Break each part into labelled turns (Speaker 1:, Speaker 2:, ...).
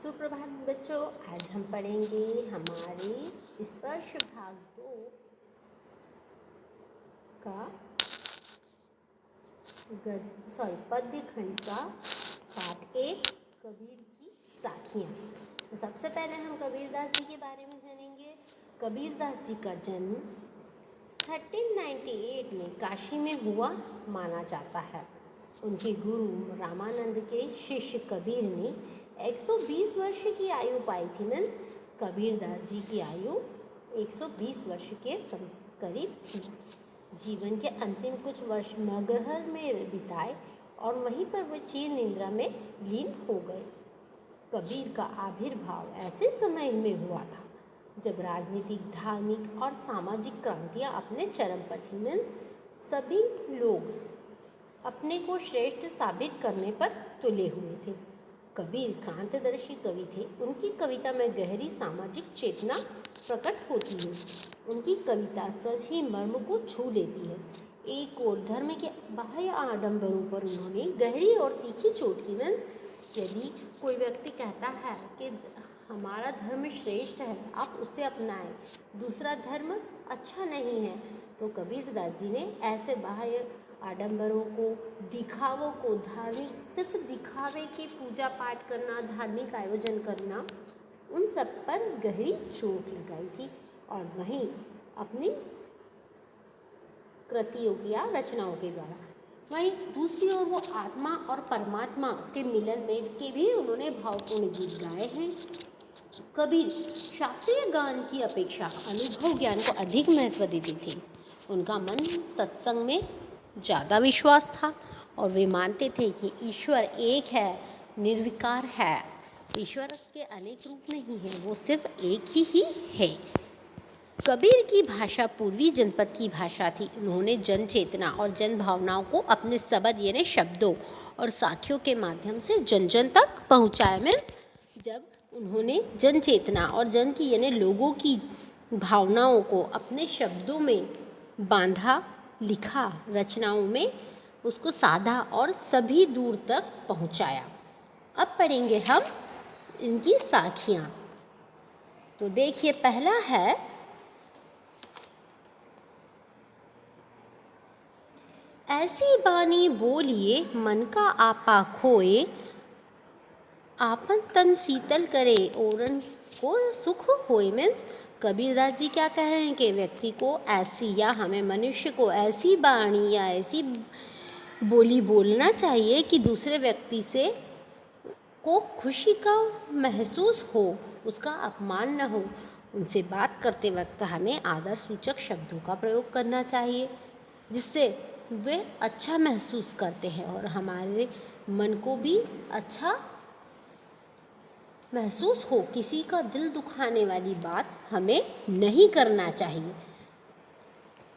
Speaker 1: सुप्रभात बच्चों, आज हम पढ़ेंगे हमारे स्पर्श भाग 2 का पद्य खंड का पाठ 1 कबीर की साखियाँ। तो सबसे पहले हम कबीरदास जी के बारे में जानेंगे। कबीरदास जी का जन्म 1398 में काशी में हुआ माना जाता है। उनके गुरु रामानंद के शिष्य कबीर ने 120 वर्ष की आयु पाई थी। मीन्स कबीरदास जी की आयु 120 वर्ष के करीब थी। जीवन के अंतिम कुछ वर्ष मगहर में बिताए और वहीं पर वो चीर निद्रा में लीन हो गए। कबीर का आविर्भाव ऐसे समय में हुआ था जब राजनीतिक, धार्मिक और सामाजिक क्रांतियाँ अपने चरम पर थी। मीन्स सभी लोग अपने को श्रेष्ठ साबित करने पर तुले हुए थे। कबीर क्रांतिदर्शी कवि थे। उनकी कविता में गहरी सामाजिक चेतना प्रकट होती है। उनकी कविता सच ही मर्म को छू लेती है। एक और धर्म के बाह्य आडंबरों पर उन्होंने गहरी और तीखी चोट की। मीन्स यदि कोई व्यक्ति कहता है कि हमारा धर्म श्रेष्ठ है, आप उसे अपनाएं, दूसरा धर्म अच्छा नहीं है, तो कबीरदास जी ने ऐसे बाह्य आडंबरों को, दिखावों को, धार्मिक सिर्फ दिखावे के पूजा पाठ करना, धार्मिक आयोजन करना, उन सब पर गहरी चोट लगाई थी। और वहीं अपनी कृतियों की या रचनाओं के द्वारा वहीं दूसरी ओर वो आत्मा और परमात्मा के मिलन में के भी उन्होंने भावपूर्ण गीत गाए हैं। कबीर शास्त्रीय गान की अपेक्षा अनुभव ज्ञान को अधिक महत्व देते थे। उनका मन सत्संग में ज़्यादा विश्वास था और वे मानते थे कि ईश्वर एक है, निर्विकार है। ईश्वर के अनेक रूप नहीं है, वो सिर्फ एक ही है। कबीर की भाषा पूर्वी जनपद की भाषा थी। उन्होंने जन चेतना और जन भावनाओं को अपने शब्द यानी शब्दों और साखियों के माध्यम से जन जन तक पहुँचाया। मीन्स जब उन्होंने जन चेतना और जन की यानी लोगों की भावनाओं को अपने शब्दों में बांधा, लिखा, रचनाओं में उसको साधा और सभी दूर तक पहुंचाया। अब पढ़ेंगे हम इनकी साखियाँ। तो देखिए, पहला है ऐसी बानी बोलिए मन का आपा खोए, आपन तन शीतल करे औरन को सुख होए। मीन्स कबीरदास जी क्या कह रहे हैं कि व्यक्ति को ऐसी या हमें मनुष्य को ऐसी वाणी या ऐसी बोली बोलना चाहिए कि दूसरे व्यक्ति से को खुशी का महसूस हो, उसका अपमान न हो। उनसे बात करते वक्त हमें आदर सूचक शब्दों का प्रयोग करना चाहिए जिससे वे अच्छा महसूस करते हैं और हमारे मन को भी अच्छा महसूस हो। किसी का दिल दुखाने वाली बात हमें नहीं करना चाहिए।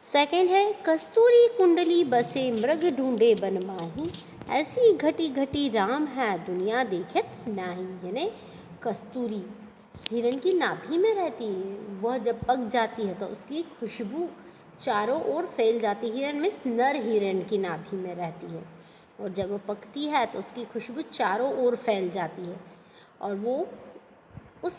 Speaker 1: सेकंड है कस्तूरी कुंडली बसे मृग ढूंढे बन माही, ऐसी घटी घटी राम है दुनिया देखत नाही। यानी कस्तूरी हिरण की नाभि में रहती है, वह जब पक जाती है तो उसकी खुशबू चारों ओर फैल जाती है। हिरण मीन्स नर हिरण की नाभि में रहती है और जब वो पकती है तो उसकी खुशबू चारों ओर फैल जाती है और वो उस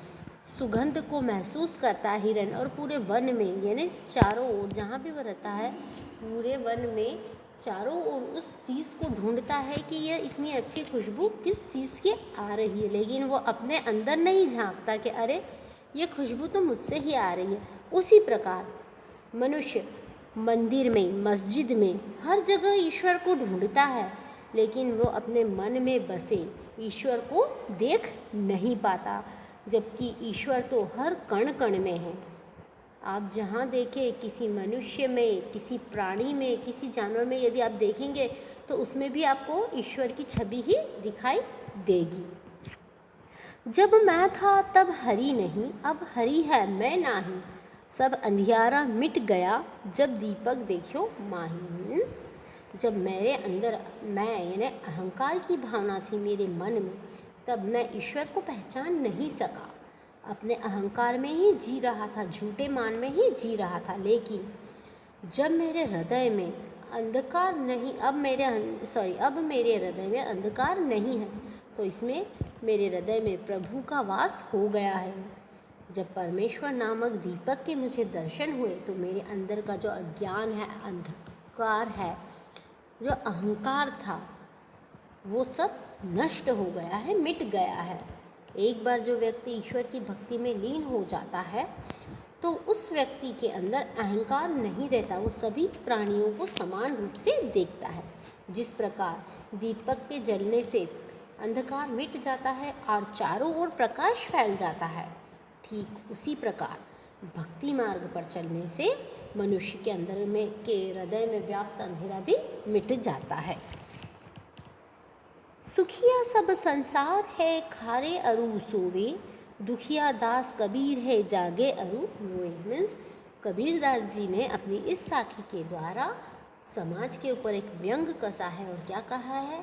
Speaker 1: सुगंध को महसूस करता है हिरण। और पूरे वन में यानी चारों ओर जहाँ भी वो रहता है, पूरे वन में चारों ओर उस चीज़ को ढूंढता है कि यह इतनी अच्छी खुशबू किस चीज़ की आ रही है, लेकिन वो अपने अंदर नहीं झांकता कि अरे ये खुशबू तो मुझसे ही आ रही है। उसी प्रकार मनुष्य मंदिर में, मस्जिद में, हर जगह ईश्वर को ढूंढता है, लेकिन वो अपने मन में बसे ईश्वर को देख नहीं पाता, जबकि ईश्वर तो हर कण कण में है। आप जहाँ देखें, किसी मनुष्य में, किसी प्राणी में, किसी जानवर में यदि आप देखेंगे तो उसमें भी आपको ईश्वर की छवि ही दिखाई देगी। जब मैं था तब हरि नहीं, अब हरि है मैं नाही, सब अंधियारा मिट गया जब दीपक देखियो माही। मीन्स जब मेरे अंदर मैं यानी अहंकार की भावना थी मेरे मन में, तब मैं ईश्वर को पहचान नहीं सका। अपने अहंकार में ही जी रहा था, झूठे मान में ही जी रहा था। लेकिन जब मेरे हृदय में अंधकार नहीं, अब मेरे हृदय में अंधकार नहीं है, तो इसमें मेरे हृदय में प्रभु का वास हो गया है। जब परमेश्वर नामक दीपक के मुझे दर्शन हुए तो मेरे अंदर का जो अज्ञान है, अंधकार है, जो अहंकार था, वो सब नष्ट हो गया है, मिट गया है। एक बार जो व्यक्ति ईश्वर की भक्ति में लीन हो जाता है तो उस व्यक्ति के अंदर अहंकार नहीं रहता, वो सभी प्राणियों को समान रूप से देखता है। जिस प्रकार दीपक के जलने से अंधकार मिट जाता है और चारों ओर प्रकाश फैल जाता है, ठीक उसी प्रकार भक्ति मार्ग पर चलने से मनुष्य के अंदर में के हृदय में व्याप्त अंधेरा भी मिट जाता है। सुखिया सब संसार है, खारे अरु सोवे, दुखिया दास कबीर है, जागे अरु रोए। मीन्स कबीरदास जी ने अपनी इस साखी के द्वारा समाज के ऊपर एक व्यंग कसा है और क्या कहा है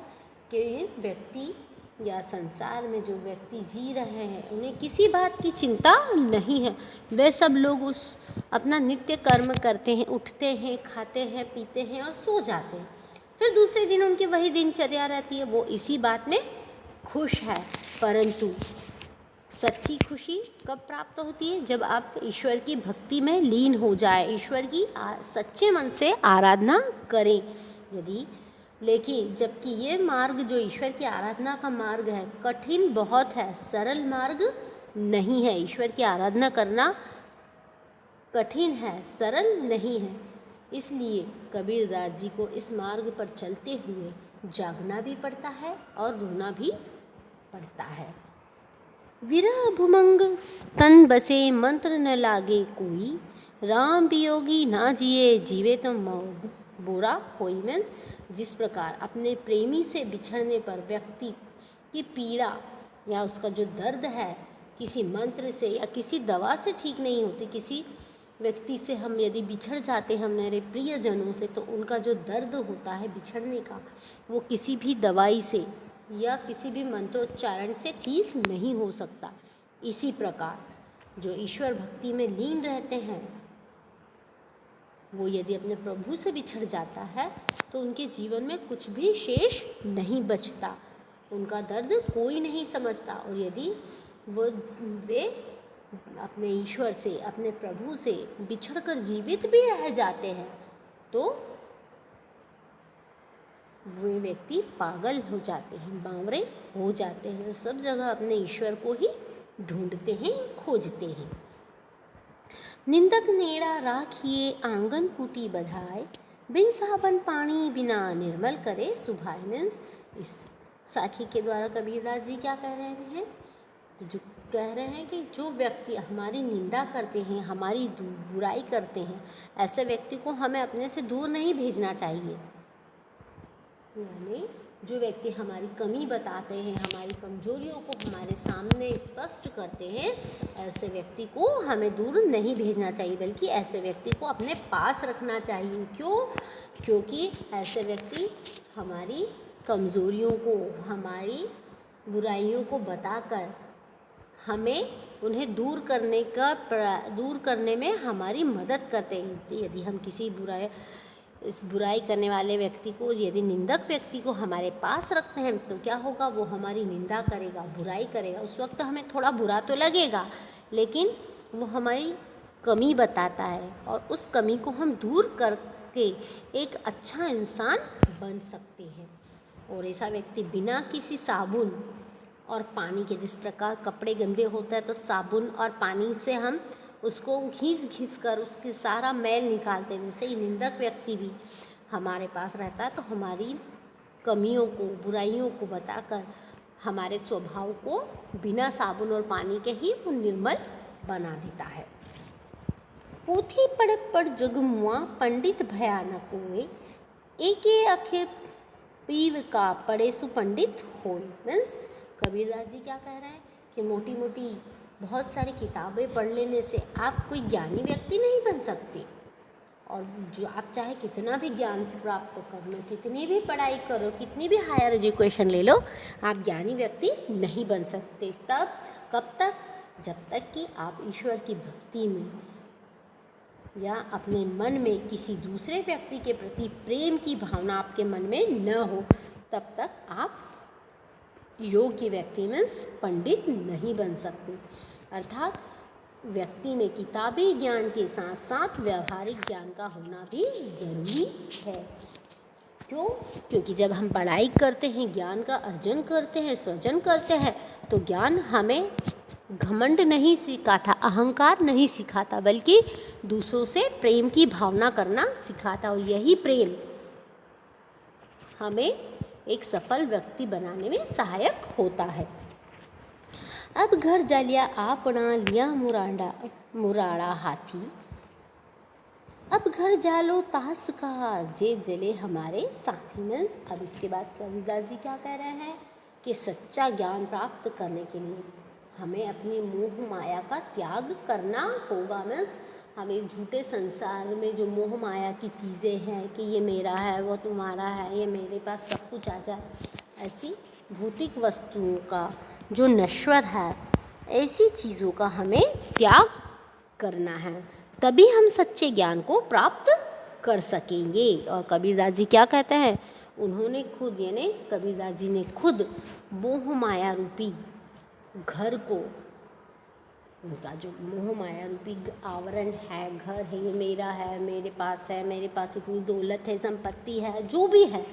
Speaker 1: कि व्यक्ति या संसार में जो व्यक्ति जी रहे हैं उन्हें किसी बात की चिंता नहीं है। वे सब लोग उस अपना नित्य कर्म करते हैं, उठते हैं, खाते हैं, पीते हैं और सो जाते हैं। फिर दूसरे दिन उनकी वही दिनचर्या रहती है, वो इसी बात में खुश है। परंतु सच्ची खुशी कब प्राप्त होती है? जब आप ईश्वर की भक्ति में लीन हो जाए, ईश्वर की सच्चे मन से आराधना करें। यदि लेकिन जबकि ये मार्ग जो ईश्वर की आराधना का मार्ग है कठिन बहुत है, सरल मार्ग नहीं है। ईश्वर की आराधना करना कठिन है, सरल नहीं है। इसलिए कबीरदास जी को इस मार्ग पर चलते हुए जागना भी पड़ता है और रोना भी पड़ता है। विरह भुमंग स्तन बसे, मंत्र न लागे कोई, राम वियोगी ना जिए, जीवे तो बुरा होई। मीन्स जिस प्रकार अपने प्रेमी से बिछड़ने पर व्यक्ति की पीड़ा या उसका जो दर्द है किसी मंत्र से या किसी दवा से ठीक नहीं होती। किसी व्यक्ति से हम यदि बिछड़ जाते हैं हमारे प्रियजनों से, तो उनका जो दर्द होता है बिछड़ने का, वो किसी भी दवाई से या किसी भी मंत्रोच्चारण से ठीक नहीं हो सकता। इसी प्रकार जो ईश्वर भक्ति में लीन रहते हैं वो यदि अपने प्रभु से बिछड़ जाता है तो उनके जीवन में कुछ भी शेष नहीं बचता, उनका दर्द कोई नहीं समझता। और यदि वे अपने ईश्वर से, अपने प्रभु से बिछड़कर जीवित भी रह जाते हैं तो वे व्यक्ति पागल हो जाते हैं, बावरे हो जाते हैं और सब जगह अपने ईश्वर को ही ढूंढते हैं, खोजते हैं। निंदक नेड़ा राखिए, आंगन कुटी बधाए, बिन साबन पानी बिना निर्मल करे सुभाए। मीन्स इस साखी के द्वारा कबीरदास जी क्या कह रहे हैं? तो जो कह रहे हैं कि जो व्यक्ति हमारी निंदा करते हैं, हमारी बुराई करते हैं, ऐसे व्यक्ति को हमें अपने से दूर नहीं भेजना चाहिए। यानी जो व्यक्ति हमारी कमी बताते हैं, हमारी कमजोरियों को हमारे सामने स्पष्ट करते हैं, ऐसे व्यक्ति को हमें दूर नहीं भेजना चाहिए, बल्कि ऐसे व्यक्ति को अपने पास रखना चाहिए। क्यों? क्योंकि ऐसे व्यक्ति हमारी कमजोरियों को, हमारी बुराइयों को बताकर हमें उन्हें दूर करने में हमारी मदद करते हैं। यदि हम किसी बुराई करने वाले व्यक्ति को, यदि निंदक व्यक्ति को हमारे पास रखते हैं तो क्या होगा? वो हमारी निंदा करेगा, बुराई करेगा। उस वक्त हमें थोड़ा बुरा तो लगेगा, लेकिन वो हमारी कमी बताता है और उस कमी को हम दूर करके एक अच्छा इंसान बन सकते हैं। और ऐसा व्यक्ति बिना किसी साबुन और पानी के, जिस प्रकार कपड़े गंदे होते हैं तो साबुन और पानी से हम उसको घिस कर उसके सारा मैल निकालते हैं, वैसे ही निंदक व्यक्ति भी हमारे पास रहता है तो हमारी कमियों को, बुराइयों को बताकर हमारे स्वभाव को बिना साबुन और पानी के ही वो निर्मल बना देता है। पोथी पढ़ जग मुआ, पंडित भयानक होए, एके अखिर पीव का पढ़े सुपंडित होए। मीन्स कबीरदास जी क्या कह रहे हैं कि मोटी मोटी बहुत सारी किताबें पढ़ लेने से आप कोई ज्ञानी व्यक्ति नहीं बन सकते। और जो आप चाहे कितना भी ज्ञान प्राप्त कर लो, कितनी भी पढ़ाई करो, कितनी भी हायर एजुकेशन ले लो, आप ज्ञानी व्यक्ति नहीं बन सकते। तब कब तक? जब तक कि आप ईश्वर की भक्ति में या अपने मन में किसी दूसरे व्यक्ति के प्रति प्रेम की भावना आपके मन में न हो, तब तक आप योग्य व्यक्ति मीन्स पंडित नहीं बन सकते। अर्थात व्यक्ति में किताबी ज्ञान के साथ साथ व्यावहारिक ज्ञान का होना भी ज़रूरी है। क्यों? क्योंकि जब हम पढ़ाई करते हैं, ज्ञान का अर्जन करते हैं, सृजन करते हैं, तो ज्ञान हमें घमंड नहीं सिखाता, अहंकार नहीं सिखाता, बल्कि दूसरों से प्रेम की भावना करना सिखाता। और यही प्रेम हमें एक सफल व्यक्ति बनाने में सहायक होता है। अब घर जालिया आपना लिया मुराड़ा हाथी, अब घर जालो तास का जे जले हमारे साथी। मीन्स अब इसके बाद कबीरदास जी क्या कह रहे हैं कि सच्चा ज्ञान प्राप्त करने के लिए हमें अपनी मोह माया का त्याग करना होगा। मीन्स हमें झूठे संसार में जो मोह माया की चीज़ें हैं कि ये मेरा है, वो तुम्हारा है, ये मेरे पास सब कुछ आ जाए, ऐसी भौतिक वस्तुओं का जो नश्वर है, ऐसी चीज़ों का हमें त्याग करना है, तभी हम सच्चे ज्ञान को प्राप्त कर सकेंगे। और कबीरदास जी क्या कहते हैं, उन्होंने खुद यानी कबीरदास जी ने खुद मोह माया रूपी घर को, उनका जो मोह माया रूपी आवरण है, घर है, ये मेरा है, मेरे पास इतनी दौलत है, संपत्ति है, जो भी है,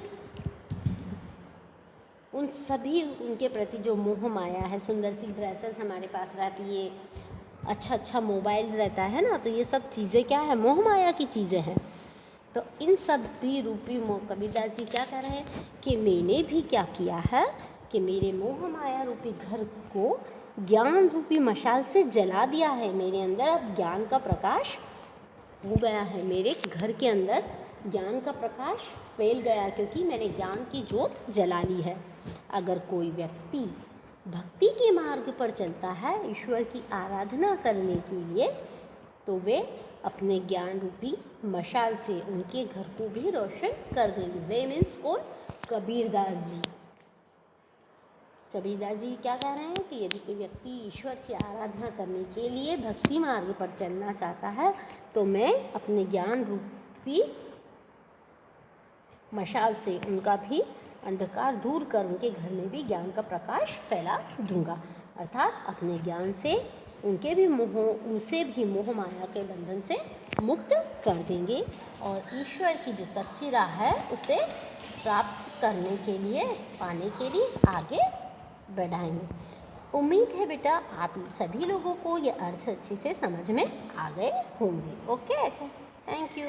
Speaker 1: उन सभी उनके प्रति जो मोह माया है, सुंदर सी ड्रेसेस हमारे पास रहती है, अच्छा मोबाइल रहता है ना, तो ये सब चीज़ें क्या है, मोह माया की चीज़ें हैं। तो इन सब भी रूपी कबीरदास जी क्या कह रहे हैं कि मैंने भी क्या किया है कि मेरे मोह माया रूपी घर को ज्ञान रूपी मशाल से जला दिया है। मेरे अंदर अब ज्ञान का प्रकाश हो गया है, मेरे घर के अंदर ज्ञान का प्रकाश फैल गया, क्योंकि मैंने ज्ञान की ज्योत जला ली है। अगर कोई व्यक्ति भक्ति के मार्ग पर चलता है ईश्वर की आराधना करने के लिए, तो वे अपने ज्ञान रूपी मशाल से उनके घर को भी रोशन कर देंगे। वे मीन्स कौन? कबीरदास जी। कबीरदास जी क्या कह रहे हैं कि यदि कोई व्यक्ति ईश्वर की आराधना करने के लिए भक्ति मार्ग पर चलना चाहता है, तो मैं अपने ज्ञान रूपी मशाल से उनका भी अंधकार दूर कर उनके घर में भी ज्ञान का प्रकाश फैला दूंगा। अर्थात अपने ज्ञान से उसे भी मोह माया के बंधन से मुक्त कर देंगे और ईश्वर की जो सच्ची राह है उसे प्राप्त करने के लिए, पाने के लिए आगे बढ़ाएंगे। उम्मीद है बेटा आप सभी लोगों को ये अर्थ अच्छे से समझ में आ गए होंगे। Okay, thank you.